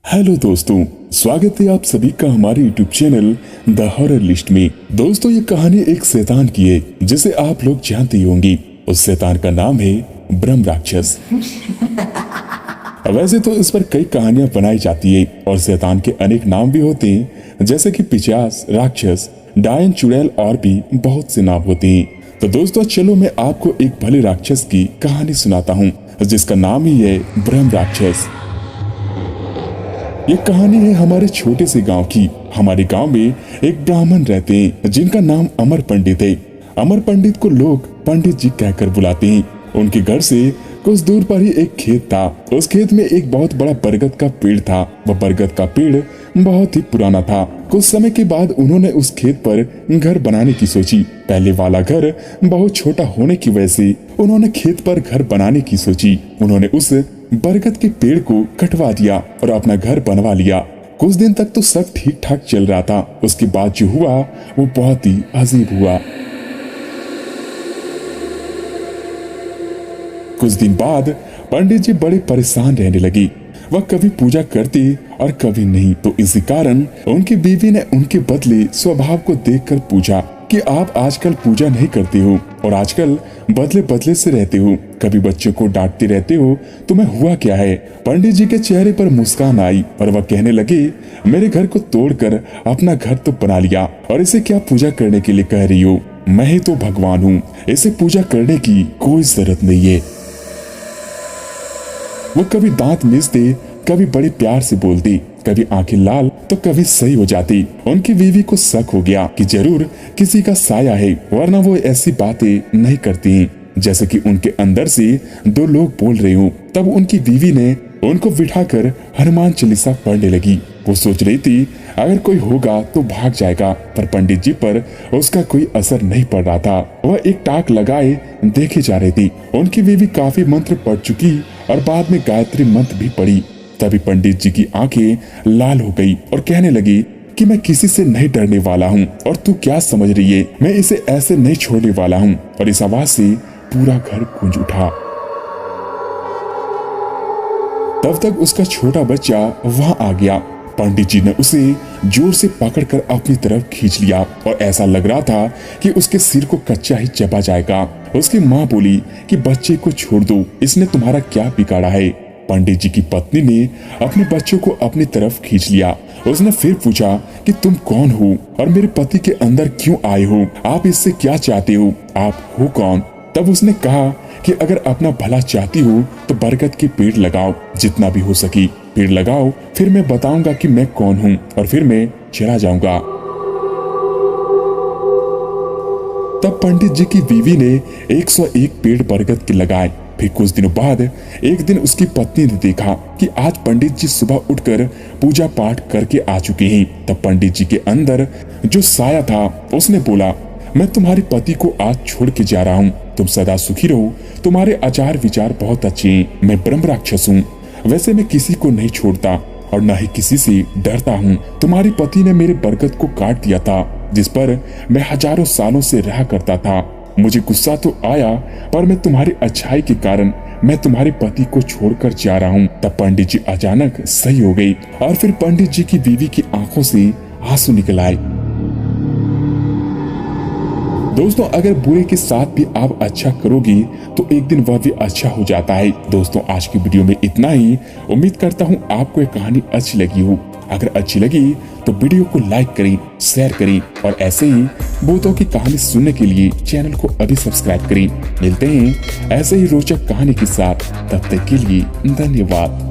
Hello दोस्तों, स्वागत है आप सभी का हमारे YouTube channel the horror list में। दोस्तों, ये कहानी एक शैतान की है जिसे आप लोग जानते ही होंगे। उस शैतान का नाम है ब्रह्म राक्षस। वैसे तो इस पर कई कहानियां बनाई जाती है और शैतान के अनेक नाम भी होते हैं, जैसे कि पिशाच, राक्षस, डायन, चुड़ैल और भी बहुत से नाम होते हैं। तो दोस्तों चलो मैं आपको एक भले राक्षस की कहानी सुनाता हूँ जिसका नाम ही है ब्रह्म राक्षस। ये कहानी है हमारे छोटे से गांव की। हमारे गांव में एक ब्राह्मण रहते हैं जिनका नाम अमर पंडित है। अमर पंडित को लोग पंडित जी कहकर बुलाते हैं। उनके घर से कुछ दूर पर ही एक खेत था। उस खेत में एक बहुत बड़ा बरगद का पेड़ था। वह बरगद का पेड़ बहुत ही पुराना था। कुछ समय के बाद उन्होंने उस खेत पर घर बनाने की सोची। पहले वाला घर बहुत छोटा होने की वजह से उन्होंने खेत पर घर बनाने की सोची। उन्होंने उस बरगद के पेड़ को कटवा दिया और अपना घर बनवा लिया। कुछ दिन तक तो सब ठीक ठाक चल रहा था। उसके बाद जो हुआ वो बहुत ही अजीब हुआ। कुछ दिन बाद पंडित जी बड़े परेशान रहने लगी। वह कभी पूजा करती और कभी नहीं। तो इसी कारण उनकी बीवी ने उनके बदले स्वभाव को देखकर पूछा कि आप आजकल पूजा नहीं करते हो और आजकल बदले बदले से रहते हो। कभी बच्चों को डांटते रहते हो, तुम्हें हुआ क्या है? पंडित जी के चेहरे पर मुस्कान आई और वह कहने लगे, मेरे घर को तोड़कर अपना घर तो बना लिया और इसे क्या पूजा करने के लिए कह रही हो? मैं ही तो भगवान हूँ, इसे पूजा करने की कोई जरूरत नहीं है। वो कभी दांत मीचते, कभी बड़े प्यार से बोलती, कभी आंखें लाल तो कभी सही हो जाती। उनकी बीवी को शक हो गया कि जरूर किसी का साया है, वरना वो ऐसी बातें नहीं करती जैसे कि उनके अंदर से दो लोग बोल रहे हो। तब उनकी बीवी ने उनको बिठाकर हनुमान चालीसा पढ़ने लगी। वो सोच रही थी अगर कोई होगा तो भाग जाएगा, पर पंडित जी पर उसका कोई असर नहीं पड़ रहा था। वह एक टाक लगाए देखे जा रही थी। उनकी बीवी काफी मंत्र पढ़ चुकी और बाद में गायत्री मंत्र भी पढ़ी। तभी पंडित जी की आंखें लाल हो गई और कहने लगी कि मैं किसी से नहीं डरने वाला हूँ और तू क्या समझ रही है, मैं इसे ऐसे नहीं छोड़ने वाला हूँ। और इस आवाज से पूरा घर गूंज उठा। तब तक उसका छोटा बच्चा वहां आ गया। पंडित जी ने उसे जोर से पकड़कर अपनी तरफ खींच लिया और ऐसा लग रहा था कि उसके सिर को कच्चा ही चबा जाएगा। उसकी माँ बोली कि बच्चे को छोड़ दो, इसने तुम्हारा क्या बिगाड़ा है? पंडित जी की पत्नी ने अपने बच्चों को अपनी तरफ खींच लिया। उसने फिर पूछा कि तुम कौन हो और मेरे पति के अंदर क्यों आए हो? आप इससे क्या चाहते हो? आप हो कौन? तब उसने कहा कि अगर अपना भला चाहती हो तो बरगद के पेड़ लगाओ, जितना भी हो सके पेड़ लगाओ, फिर मैं बताऊंगा कि मैं कौन हूँ और फिर मैं चला जाऊंगा। तब पंडित जी की बीवी ने 101 पेड़ बरगद के लगाए। फिर कुछ दिनों बाद एक दिन उसकी पत्नी ने देखा कि आज पंडित जी सुबह उठकर पूजा पाठ करके आ चुके हैं। तब पंडित जी के अंदर जो साया था उसने बोला, मैं तुम्हारे पति को आज छोड़ के जा रहा हूँ, तुम सदा सुखी रहो, तुम्हारे आचार विचार बहुत अच्छे हैं। मैं ब्रह्म राक्षस हूँ, वैसे मैं किसी को नहीं छोड़ता और न ही किसी से डरता हूँ। तुम्हारे पति ने मेरे बरगद को काट दिया था जिस पर मैं हजारों सालों से रहा करता था। मुझे गुस्सा तो आया, पर मैं तुम्हारी अच्छाई के कारण मैं तुम्हारे पति को छोड़कर जा रहा हूँ। तब पंडित जी अचानक सही हो गई और फिर पंडित जी की बीवी की आंखों से आंसू निकल आए। दोस्तों, अगर बुरे के साथ भी आप अच्छा करोगे तो एक दिन वह भी अच्छा हो जाता है। दोस्तों, आज की वीडियो में इतना ही। उम्मीद करता हूँ आपको ये कहानी अच्छी लगी हो। अगर अच्छी लगी तो वीडियो को लाइक करें, शेयर करें और ऐसे ही भूतों की कहानी सुनने के लिए चैनल को अभी सब्सक्राइब करें। मिलते हैं ऐसे ही रोचक कहानी के साथ, तब तक के लिए धन्यवाद।